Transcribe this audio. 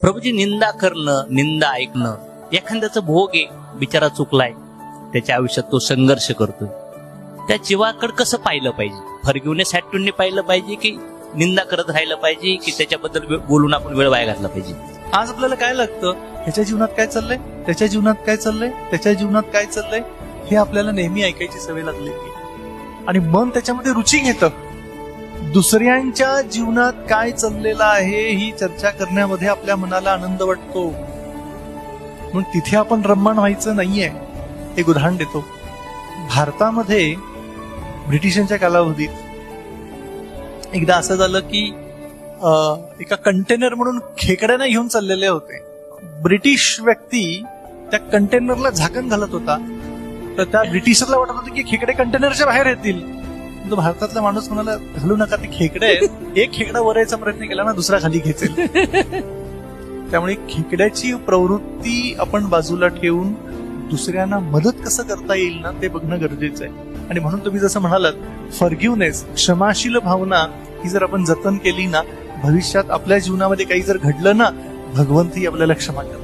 प्रभूजी, निंदा करणं, निंदा ऐकणं, एखाद्याचं भोग आहे, बिचारा चुकलाय, त्याच्या आयुष्यात तो संघर्ष करतोय, त्या जीवाकडे कसं पाहिलं पाहिजे? फॉरगिव्हनेस ॲटिट्यूडने पाहिलं पाहिजे की निंदा करत राहिलं पाहिजे, की त्याच्याबद्दल बोलून आपण वेळ वाया घातला पाहिजे? आज आपल्याला काय लागतं? ह्याच्या जीवनात काय चाललंय, त्याच्या जीवनात काय चाललंय, त्याच्या जीवनात काय चाललंय, हे आपल्याला नेहमी ऐकायची सवय लागली आणि मन त्याच्यामध्ये रुची घेतं. दुसऱ्यांच्या जीवनात काय चाललेलं आहे ही चर्चा करण्यामध्ये आपल्या मनाला आनंद वाटतो. म्हणून तिथे आपण रम्मान व्हायचं नाहीये. एक उदाहरण देतो. भारतामध्ये ब्रिटिशांच्या कालावधीत एकदा असं झालं की एका कंटेनर म्हणून खेकड्यांना घेऊन चाललेले होते. ब्रिटिश व्यक्ती त्या कंटेनरला झाकण घालत होता, तर त्या ब्रिटिशरला वाटत होतं की खेकडे कंटेनरच्या बाहेर येतील. तो भारतातला माणूस म्हणाला, घालू नका, ते खेकडे आहेत. एक खेकडा वर यायचा प्रयत्न केला ना, दुसरा खाली खेचेल. त्यामुळे खेकड्याची प्रवृत्ती आपण बाजूला ठेवून दुसऱ्यांना मदत कसं करता येईल ना, ते बघणं गरजेचं आहे. आणि म्हणून तुम्ही जसं म्हणालात, फॉरगिव्हनेस, क्षमाशील भावना ही जर आपण जतन केली ना, भविष्यात आपल्या जीवनामध्ये काही जर घडलं ना, भगवंतही आपल्याला क्षमा करतात.